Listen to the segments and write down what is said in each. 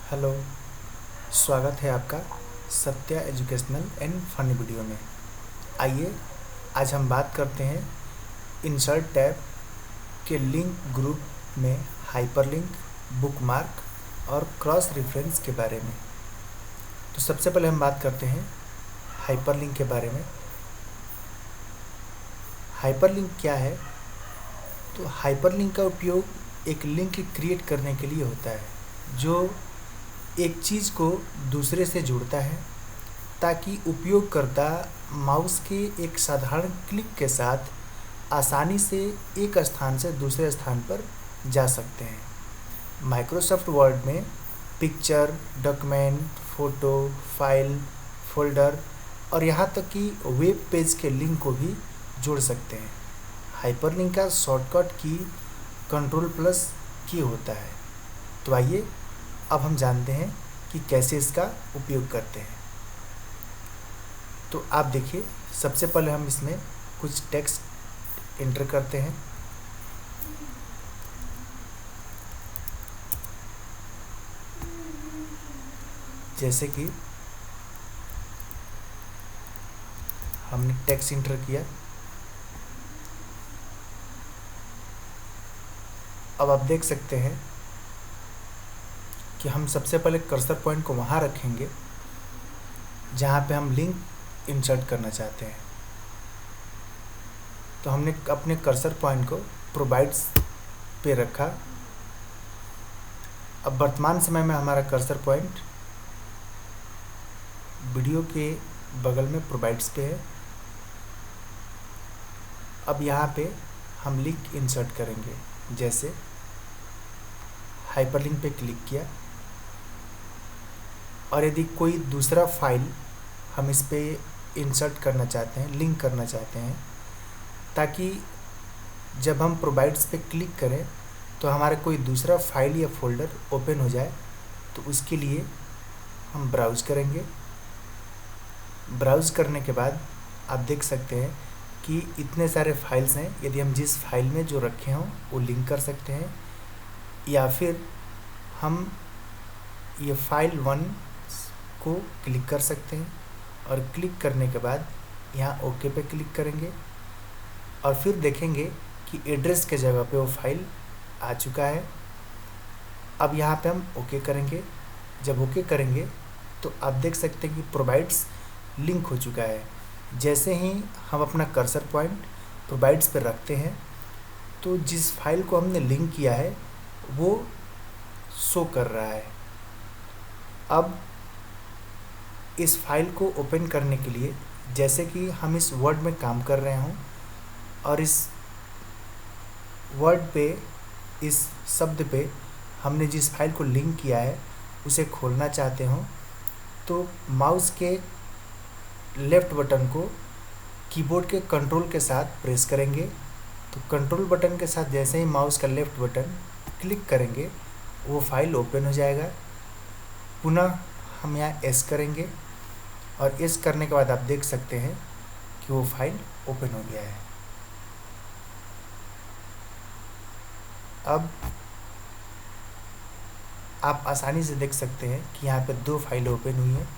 Hello. स्वागत है आपका Satya educational and funny video में। आइए आज हम बात करते हैं इंसर्ट टैब के लिंक ग्रुप में हाइपरलिंक, बुकमार्क और क्रॉस रेफरेंस के बारे में। तो सबसे पहले हम बात करते हैं हाइपरलिंक के बारे में। हाइपरलिंक क्या है? तो हाइपरलिंक का उपयोग एक लिंक क्रिएट करने के लिए होता है जो एक चीज़ को दूसरे से जोड़ता है ताकि उपयोगकर्ता माउस के एक साधारण क्लिक के साथ आसानी से एक स्थान से दूसरे स्थान पर जा सकते हैं। माइक्रोसॉफ्ट वर्ड में picture, document, photo, file, folder और यहाँ तक कि वेब पेज के लिंक को भी जोड़ सकते हैं। हाइपरलिंक का शॉर्टकट की Ctrl+K होता है। तो आइए अब हम जानते हैं कि कैसे इसका उपयोग करते हैं। तो आप देखिए, सबसे पहले हम इसमें कुछ टेक्स्ट एंटर करते हैं। जैसे कि हमने टेक्स्ट एंटर किया। अब आप देख सकते हैं कि हम सबसे पहले कर्सर पॉइंट को वहाँ रखेंगे जहाँ पे हम लिंक इंसर्ट करना चाहते हैं। तो हमने अपने कर्सर पॉइंट को प्रोवाइड्स पे रखा। अब वर्तमान समय में हमारा कर्सर पॉइंट वीडियो के बगल में प्रोवाइड्स पे है। अब यहाँ पे हम लिंक इंसर्ट करेंगे। जैसे हाइपरलिंक पे क्लिक किया और यदि कोई दूसरा फाइल हम इस पे इंसर्ट करना चाहते हैं, लिंक करना चाहते हैं, ताकि जब हम प्रोवाइड्स पे क्लिक करें तो हमारा कोई दूसरा फाइल या फोल्डर ओपन हो जाए, तो उसके लिए हम ब्राउज़ करेंगे। ब्राउज़ करने के बाद आप देख सकते हैं कि इतने सारे फाइल्स हैं। यदि हम जिस फाइल में जो रखे हों वो लिंक कर सकते हैं, या फिर हम ये फाइल 1 को क्लिक कर सकते हैं और क्लिक करने के बाद यहाँ ओके पे क्लिक करेंगे और फिर देखेंगे कि एड्रेस के जगह पे वो फाइल आ चुका है। अब यहाँ पे हम ओके करेंगे। जब ओके करेंगे तो आप देख सकते हैं कि प्रोवाइड्स लिंक हो चुका है। जैसे ही हम अपना कर्सर पॉइंट प्रोवाइड्स पर रखते हैं तो जिस फाइल को हमने लिंक किया है वो शो कर रहा है। अब इस फाइल को ओपन करने के लिए, जैसे कि हम इस वर्ड में काम कर रहे हों और इस वर्ड पे, इस शब्द पे हमने जिस फाइल को लिंक किया है उसे खोलना चाहते हों, तो माउस के लेफ़्ट बटन को कीबोर्ड के कंट्रोल के साथ प्रेस करेंगे। तो कंट्रोल बटन के साथ जैसे ही माउस का लेफ़्ट बटन क्लिक करेंगे वो फाइल ओपन हो जाएगा। पुनः हम यहाँ एस करेंगे और एस करने के बाद आप देख सकते हैं कि वो फाइल ओपन हो गया है। अब आप आसानी से देख सकते हैं कि यहाँ पे 2 फाइल ओपन हुई हैं।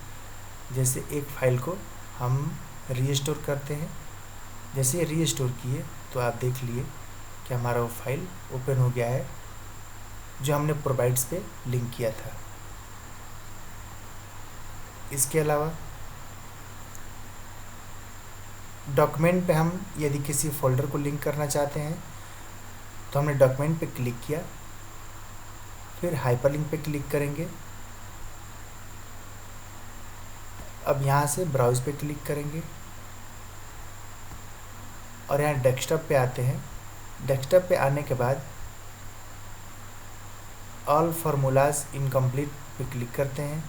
जैसे एक फाइल को हम रीस्टोर करते हैं। जैसे रीस्टोर किए तो आप देख लिए कि हमारा वो फाइल ओपन हो गया है जो हमने प्रोवाइड्स पे लिंक किया था। इसके अलावा डॉक्यूमेंट पे हम यदि किसी फोल्डर को लिंक करना चाहते हैं तो हमने डॉक्यूमेंट पे क्लिक किया, फिर हाइपरलिंक पे क्लिक करेंगे। अब यहाँ से ब्राउज़ पे क्लिक करेंगे और यहाँ डेस्कटॉप पे आते हैं। डेस्कटॉप पे आने के बाद ऑल फार्मूलाज इनकम्प्लीट पे क्लिक करते हैं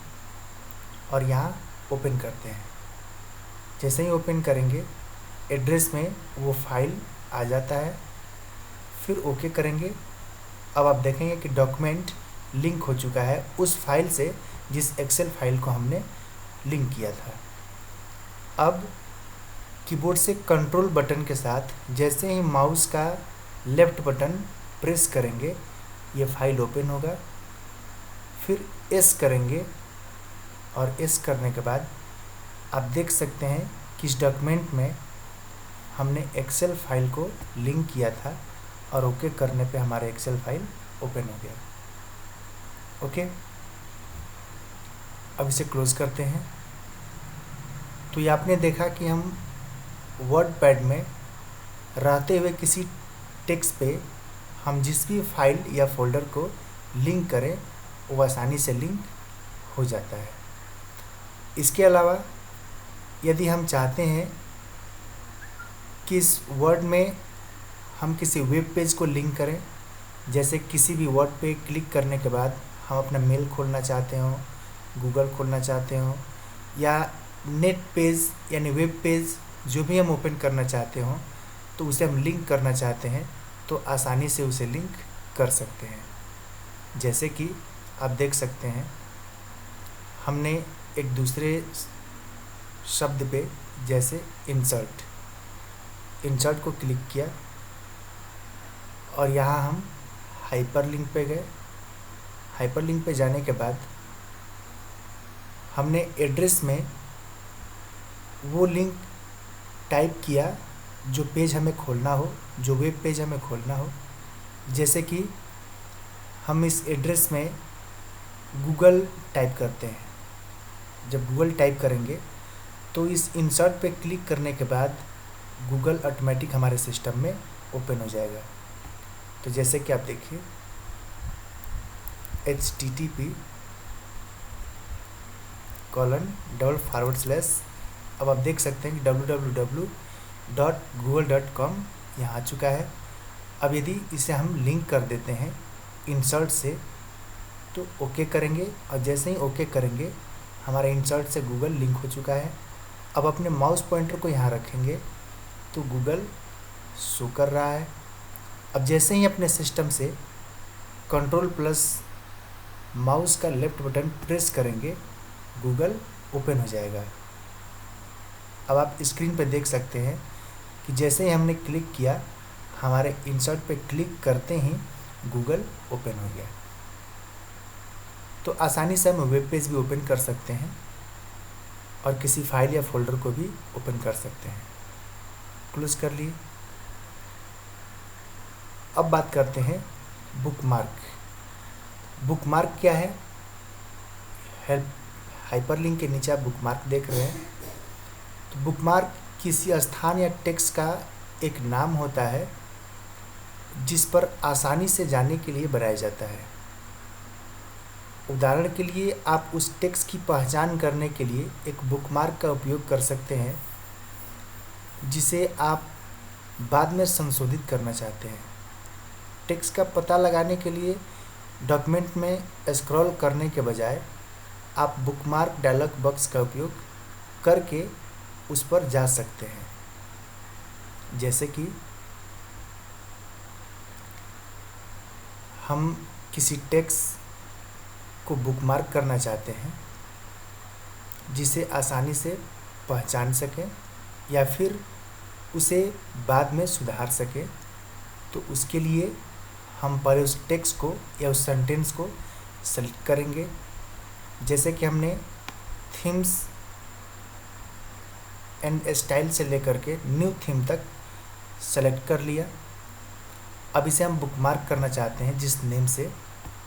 और यहाँ ओपन करते हैं। जैसे ही ओपन करेंगे एड्रेस में वो फाइल आ जाता है, फिर ओके करेंगे। अब आप देखेंगे कि डॉक्यूमेंट लिंक हो चुका है उस फाइल से जिस एक्सेल फाइल को हमने लिंक किया था। अब कीबोर्ड से कंट्रोल बटन के साथ जैसे ही माउस का लेफ़्ट बटन प्रेस करेंगे ये फाइल ओपन होगा। फिर एस करेंगे और एस करने के बाद आप देख सकते हैं कि इस डॉक्यूमेंट में हमने एक्सेल फाइल को लिंक किया था और ओके करने पे हमारा एक्सेल फाइल ओपन हो गया। ओके, अब इसे क्लोज करते हैं। तो ये आपने देखा कि हम वर्ड पैड में रहते हुए किसी टेक्स्ट पे हम जिस भी फाइल या फोल्डर को लिंक करें वो आसानी से लिंक हो जाता है। इसके अलावा यदि हम चाहते हैं कि इस वर्ड में हम किसी वेब पेज को लिंक करें, जैसे किसी भी वर्ड पे क्लिक करने के बाद हम अपना मेल खोलना चाहते हो, गूगल खोलना चाहते हो, या नेट पेज यानी वेब पेज जो भी हम ओपन करना चाहते हो तो उसे हम लिंक करना चाहते हैं तो आसानी से उसे लिंक कर सकते हैं। जैसे कि आप देख सकते हैं हमने एक दूसरे शब्द पे जैसे इंसर्ट को क्लिक किया और यहाँ हम हाइपरलिंक पे गए। हाइपरलिंक पे जाने के बाद हमने एड्रेस में वो लिंक टाइप किया जो पेज हमें खोलना हो, जो वेब पेज हमें खोलना हो। जैसे कि हम इस एड्रेस में गूगल टाइप करते हैं। जब गूगल टाइप करेंगे तो इस इंसर्ट पे क्लिक करने के बाद गूगल ऑटोमेटिक हमारे सिस्टम में ओपन हो जाएगा। तो जैसे कि आप देखिए http:// अब आप देख सकते हैं कि www.google.com यहाँ आ चुका है। अब यदि इसे हम लिंक कर देते हैं इंसर्ट से तो ओके करेंगे और जैसे ही ओके करेंगे हमारा इंसर्ट से गूगल लिंक हो चुका है। अब अपने माउस पॉइंटर को यहाँ रखेंगे तो गूगल शो कर रहा है। अब जैसे ही अपने सिस्टम से कंट्रोल+ माउस का लेफ्ट बटन प्रेस करेंगे गूगल ओपन हो जाएगा। अब आप स्क्रीन पे देख सकते हैं कि जैसे ही हमने क्लिक किया हमारे इंसर्ट पे क्लिक करते ही गूगल ओपन हो गया। तो आसानी से हम वेब पेज भी ओपन कर सकते हैं और किसी फाइल या फोल्डर को भी ओपन कर सकते हैं। क्लोज कर लिए। अब बात करते हैं बुकमार्क। बुकमार्क क्या है? हाइपरलिंक के नीचे आप बुकमार्क देख रहे हैं। तो बुकमार्क किसी स्थान या टेक्स्ट का एक नाम होता है जिस पर आसानी से जाने के लिए बनाया जाता है। उदाहरण के लिए आप उस टेक्स्ट की पहचान करने के लिए एक बुकमार्क का उपयोग कर सकते हैं जिसे आप बाद में संशोधित करना चाहते हैं। टेक्स्ट का पता लगाने के लिए डॉक्यूमेंट में स्क्रॉल करने के बजाय आप बुकमार्क डायलॉग बॉक्स का उपयोग करके उस पर जा सकते हैं। जैसे कि हम किसी टेक्स्ट को बुकमार्क करना चाहते हैं जिसे आसानी से पहचान सकें या फिर उसे बाद में सुधार सकें, तो उसके लिए हम पहले उस टेक्स्ट को या उस सेंटेंस को सेलेक्ट करेंगे। जैसे कि हमने थीम्स एंड स्टाइल से लेकर के न्यू थीम तक सेलेक्ट कर लिया। अब इसे हम बुकमार्क करना चाहते हैं जिस नेम से,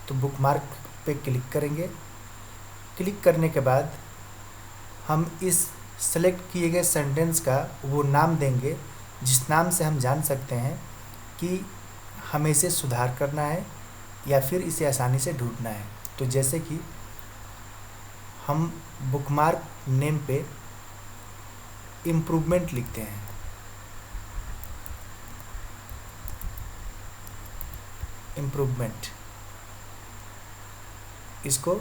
तो बुकमार्क पे क्लिक करेंगे। क्लिक करने के बाद हम इस सेलेक्ट किए गए सेंटेंस का वो नाम देंगे जिस नाम से हम जान सकते हैं कि हमें इसे सुधार करना है या फिर इसे आसानी से ढूंढना है। तो जैसे कि हम बुकमार्क नेम पे इम्प्रूवमेंट लिखते हैं। इम्प्रूवमेंट इसको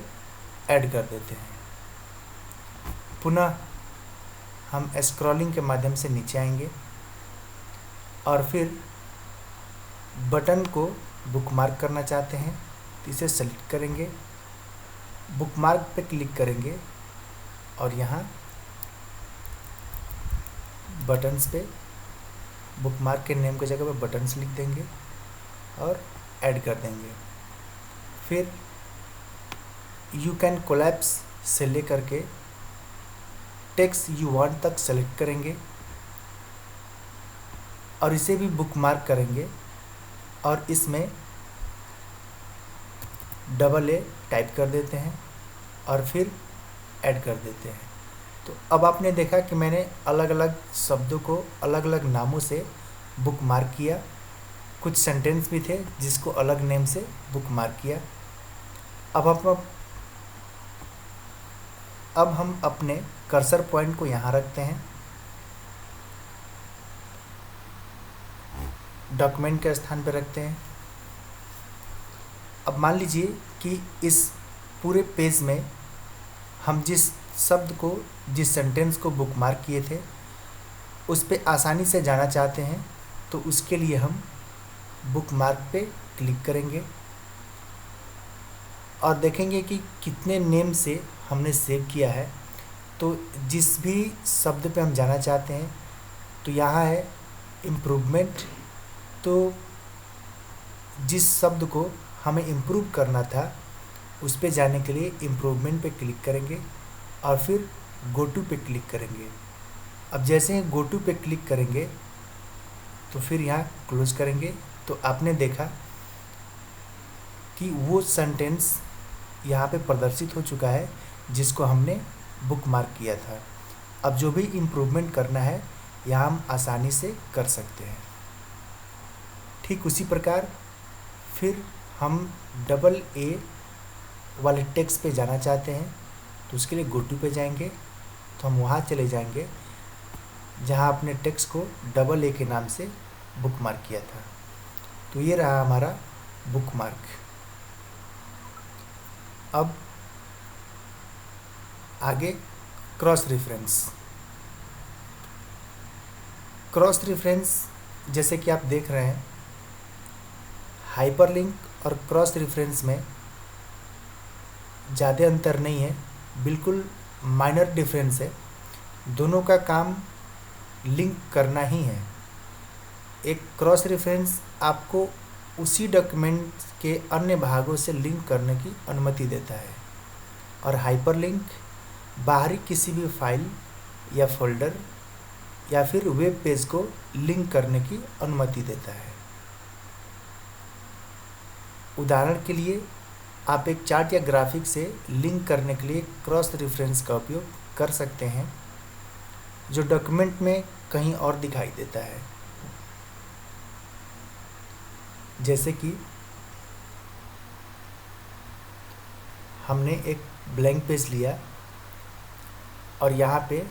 ऐड कर देते हैं। पुनः हम स्क्रॉलिंग के माध्यम से नीचे आएंगे और फिर बटन को बुकमार्क करना चाहते हैं तो इसे सेलेक्ट करेंगे, बुकमार्क पे क्लिक करेंगे और यहाँ बटन्स पे बुकमार्क के नेम की जगह पे बटन्स लिख देंगे और ऐड कर देंगे। फिर यू कैन कोलैप्स से लेकर के टेक्स्ट यू वांट तक सेलेक्ट करेंगे और इसे भी बुकमार्क करेंगे और इसमें AA टाइप कर देते हैं और फिर ऐड कर देते हैं। तो अब आपने देखा कि मैंने अलग अलग शब्दों को अलग अलग नामों से बुकमार्क किया। कुछ सेंटेंस भी थे जिसको अलग नेम से बुकमार्क किया। अब हम अपने कर्सर पॉइंट को यहाँ रखते हैं, डॉक्यूमेंट के स्थान पर रखते हैं। अब मान लीजिए कि इस पूरे पेज में हम जिस शब्द को, जिस सेंटेंस को बुकमार्क किए थे उस पे आसानी से जाना चाहते हैं, तो उसके लिए हम बुकमार्क पे क्लिक करेंगे और देखेंगे कि कितने नेम से हमने सेव किया है। तो जिस भी शब्द पे हम जाना चाहते हैं, तो यहाँ है इम्प्रूवमेंट। तो जिस शब्द को हमें इम्प्रूव करना था उस पे जाने के लिए इम्प्रूवमेंट पे क्लिक करेंगे और फिर गो टू पे क्लिक करेंगे। अब जैसे ही गो टू पे क्लिक करेंगे तो फिर यहाँ क्लोज करेंगे, तो आपने देखा कि वो सेंटेंस यहाँ पे प्रदर्शित हो चुका है जिसको हमने बुकमार्क किया था। अब जो भी इम्प्रूवमेंट करना है यहाँ हम आसानी से कर सकते हैं। ठीक उसी प्रकार फिर हम AA वाले टेक्स्ट पे जाना चाहते हैं, तो उसके लिए गो टू पे जाएंगे, तो हम वहाँ चले जाएंगे जहाँ अपने टेक्स्ट को AA के नाम से बुकमार्क किया था। तो ये रहा हमारा बुकमार्क। अब आगे क्रॉस रेफरेंस। क्रॉस रेफरेंस जैसे कि आप देख रहे हैं, हाइपरलिंक और क्रॉस रेफरेंस में ज़्यादा अंतर नहीं है, बिल्कुल माइनर डिफरेंस है। दोनों का काम लिंक करना ही है। एक क्रॉस रेफरेंस आपको उसी डॉक्यूमेंट के अन्य भागों से लिंक करने की अनुमति देता है और हाइपरलिंक बाहरी किसी भी फाइल या फोल्डर या फिर वेब पेज को लिंक करने की अनुमति देता है। उदाहरण के लिए आप एक चार्ट या ग्राफिक से लिंक करने के लिए क्रॉस रेफरेंस का उपयोग कर सकते हैं जो डॉक्यूमेंट में कहीं और दिखाई देता है। जैसे कि हमने एक ब्लैंक पेज लिया और यहाँ पे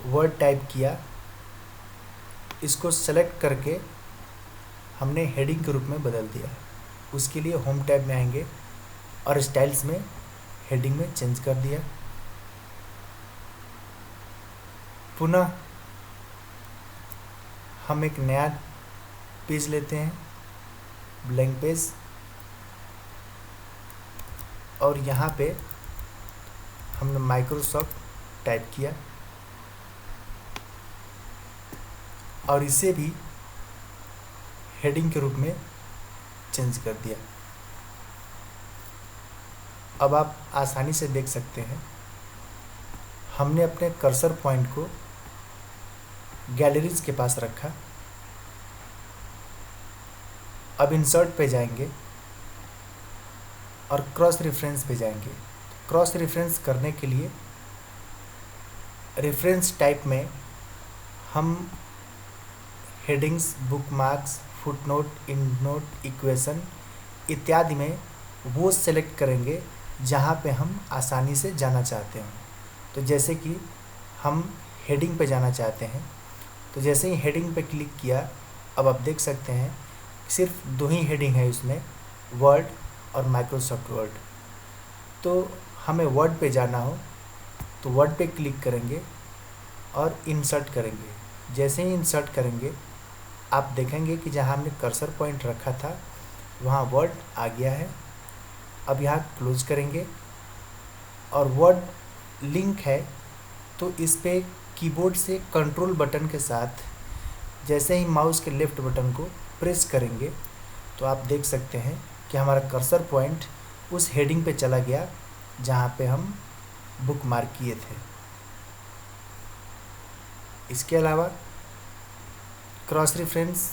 वर्ड टाइप किया, इसको सेलेक्ट करके हमने हेडिंग के रूप में बदल दिया। उसके लिए होम टैब में आएंगे और स्टाइल्स में हेडिंग में चेंज कर दिया। पुनः हम एक नया पेज लेते हैं, ब्लैंक पेज, और यहाँ पे हमने माइक्रोसॉफ्ट टाइप किया और इसे भी हेडिंग के रूप में चेंज कर दिया। अब आप आसानी से देख सकते हैं हमने अपने कर्सर पॉइंट को गैलरीज के पास रखा। अब इंसर्ट पे जाएंगे और क्रॉस रेफरेंस पे जाएंगे। क्रॉस रेफरेंस करने के लिए रेफरेंस टाइप में हम headings, bookmarks, footnote, endnote, equation इत्यादि में वो सेलेक्ट करेंगे जहाँ पे हम आसानी से जाना चाहते हैं। तो जैसे कि हम हेडिंग पे जाना चाहते हैं, तो जैसे ही हेडिंग पे क्लिक किया, अब आप देख सकते हैं सिर्फ 2 ही हेडिंग है इसमें, वर्ड और माइक्रोसॉफ्ट वर्ड। तो हमें वर्ड पे जाना हो तो वर्ड पे क्लिक करेंगे और इंसर्ट करेंगे। जैसे ही इंसर्ट करेंगे आप देखेंगे कि जहाँ हमने कर्सर पॉइंट रखा था वहाँ वर्ड आ गया है। अब यहाँ क्लोज करेंगे और वर्ड लिंक है तो इस पे कीबोर्ड से कंट्रोल बटन के साथ जैसे ही माउस के लेफ़्ट बटन को प्रेस करेंगे तो आप देख सकते हैं कि हमारा कर्सर पॉइंट उस हेडिंग पे चला गया जहाँ पे हम बुक मार्क किए थे। इसके अलावा क्रॉस रेफरेंस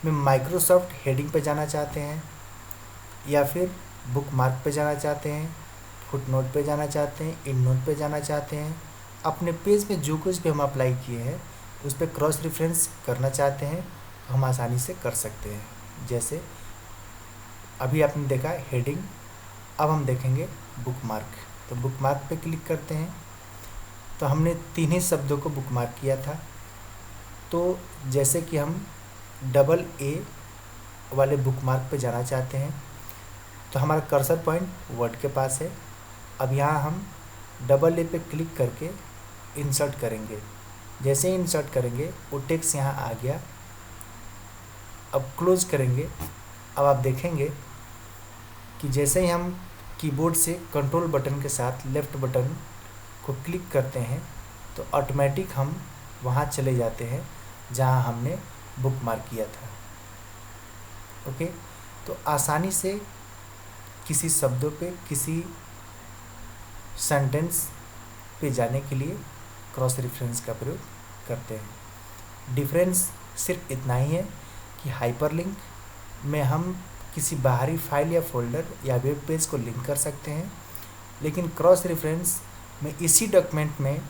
में माइक्रोसॉफ्ट हेडिंग पे जाना चाहते हैं या फिर बुक मार्क पे जाना चाहते हैं, फुटनोट पे जाना चाहते हैं, इन नोट पे जाना चाहते हैं, अपने पेज में जो कुछ भी हम अप्लाई किए हैं उस पर क्रॉस रेफरेंस करना चाहते हैं तो हम आसानी से कर सकते हैं। जैसे अभी आपने देखा हेडिंग, अब हम देखेंगे बुक मार्क। तो बुक मार्क पे क्लिक करते हैं तो हमने 3 ही शब्दों को बुक मार्क किया था। तो जैसे कि हम डबल ए वाले बुक मार्क पे जाना चाहते हैं तो हमारा कर्सर पॉइंट वर्ड के पास है। अब यहाँ हम डबल ए पे क्लिक करके इंसर्ट करेंगे। जैसे ही इंसर्ट करेंगे वो टेक्स्ट यहाँ आ गया। अब क्लोज करेंगे। अब आप देखेंगे कि जैसे ही हम कीबोर्ड से कंट्रोल बटन के साथ लेफ़्ट बटन को क्लिक करते हैं तो ऑटोमेटिक हम वहाँ चले जाते हैं जहाँ हमने बुक मार्क किया था। ओके, तो आसानी से किसी शब्दों पे, किसी सेंटेंस पे जाने के लिए क्रॉस रेफरेंस का प्रयोग करते हैं। डिफरेंस सिर्फ इतना ही है कि हाइपरलिंक में हम किसी बाहरी फाइल या फोल्डर या वेब पेज को लिंक कर सकते हैं, लेकिन क्रॉस रेफरेंस में इसी डॉक्यूमेंट में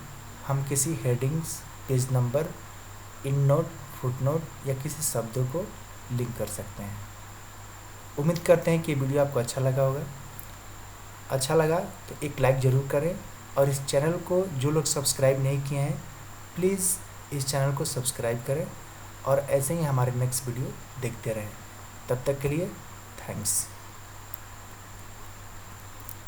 हम किसी headings, page number, in note, footnote या किसी शब्दों को लिंक कर सकते हैं। उम्मीद करते हैं कि वीडियो आपको अच्छा लगा होगा। अच्छा लगा तो एक लाइक ज़रूर करें और इस चैनल को जो लोग सब्सक्राइब नहीं किए हैं प्लीज़ इस चैनल को सब्सक्राइब करें और ऐसे ही हमारे नेक्स्ट वीडियो देखते रहें। तब तक के लिए थैंक्स।